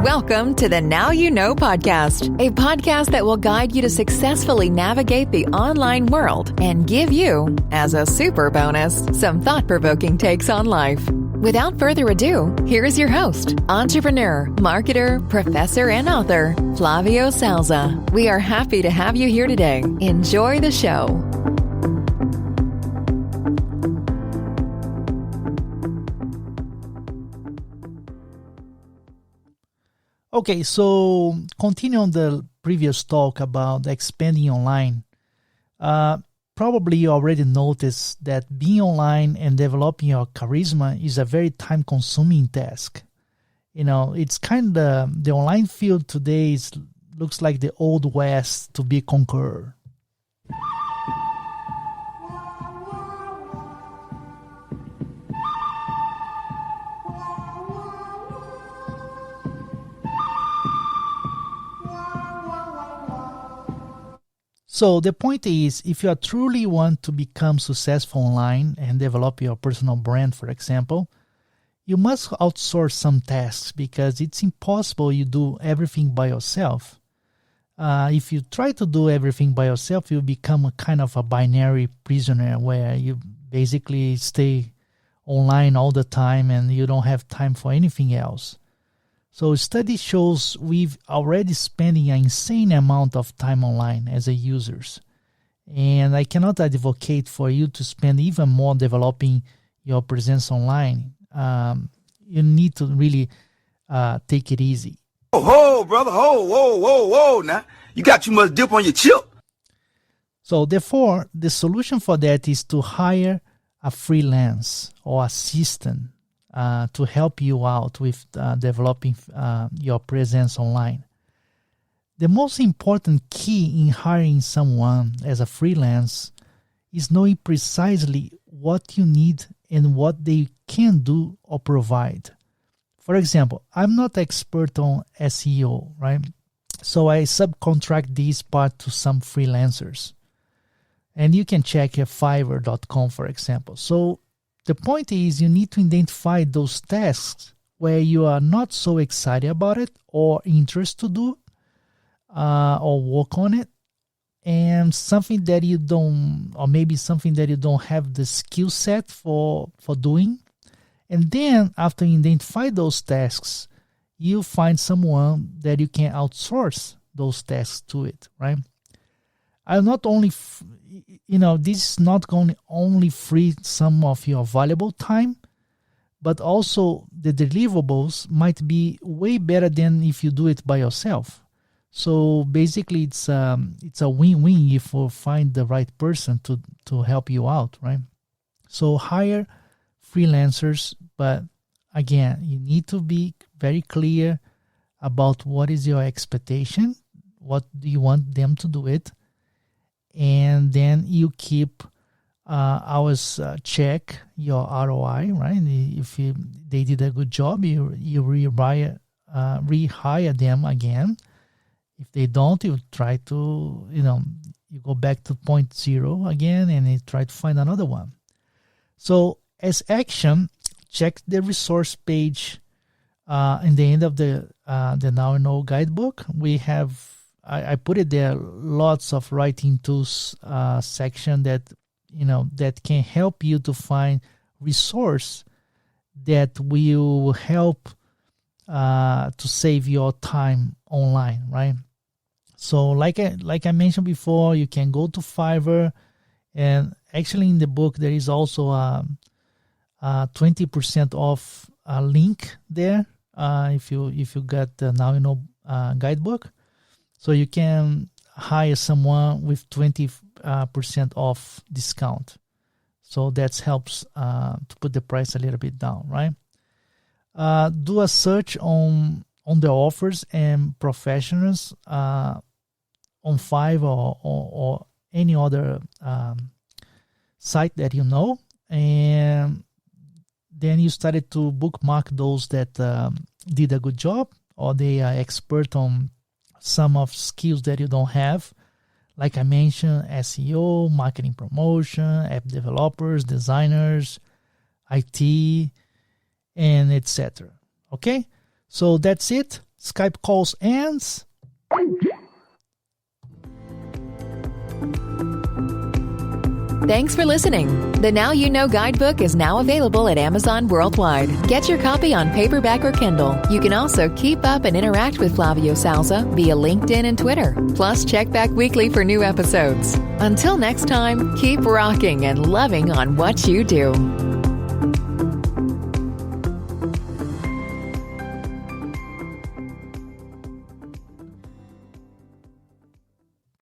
Welcome to the Now You Know podcast, a podcast that will guide you to successfully navigate the online world and give you, as a super bonus, some thought-provoking takes on life. Without further ado, here is your host, entrepreneur, marketer, professor, and author, Flavio Salza. We are happy to have you here today. Enjoy the show. Okay, so continue on the previous talk about expanding online. Probably you already noticed that being online and developing your charisma is a very time-consuming task. You know, it's kind of the online field today looks like the old west to be conquered. So the point is, if you truly want to become successful online and develop your personal brand, for example, you must outsource some tasks because it's impossible you do everything by yourself. If you try to do everything by yourself, you become a kind of a binary prisoner where you basically stay online all the time and you don't have time for anything else. So study shows we've already spending an insane amount of time online as a users. And I cannot advocate for you to spend even more developing your presence online. You need to really take it easy. Ho, brother, whoa. Now, you got too much dip on your chip. So therefore, the solution for that is to hire a freelance or assistant to help you out with developing your presence online. The most important key in hiring someone as a freelance is knowing precisely what you need and what they can do or provide. For example, I'm not expert on SEO, right? So I subcontract this part to some freelancers. And you can check Fiverr.com, for example. So the point is you need to identify those tasks where you are not so excited about it or interested to do or work on it, and something that you don't, or maybe something that you don't have the skill set for doing. And then after you identify those tasks, you find someone that you can outsource those tasks to it, right? I'll not only, this is not going to only free some of your valuable time, but also the deliverables might be way better than if you do it by yourself. So basically, it's a win-win if you find the right person to help you out, right? So hire freelancers, but again, you need to be very clear about what is your expectation, what do you want them to do it, and then you keep always check your ROI, right? If they did a good job, you rehire them again. If they don't, you try to, you go back to point zero again and you try to find another one. So as action, check the resource page in the end of the Now You Know guidebook. We have I put it there, lots of writing tools section that can help you to find resource that will help to save your time online, right? So like I mentioned before, you can go to Fiverr, and actually in the book there is also a 20% off link there if you got the Now You Know guidebook. So you can hire someone with 20% off discount. So that helps to put the price a little bit down, right? Do a search on the offers and professionals on Fiverr or any other site that you know. And then you started to bookmark those that did a good job or they are expert on some of skills that you don't have, like I mentioned, SEO, marketing promotion, app developers, designers, IT, and etc. Okay, so that's it. Skype calls ends. Thanks for listening. The Now You Know guidebook is now available at Amazon worldwide. Get your copy on paperback or Kindle. You can also keep up and interact with Flavio Salza via LinkedIn and Twitter. Plus, check back weekly for new episodes. Until next time, keep rocking and loving on what you do.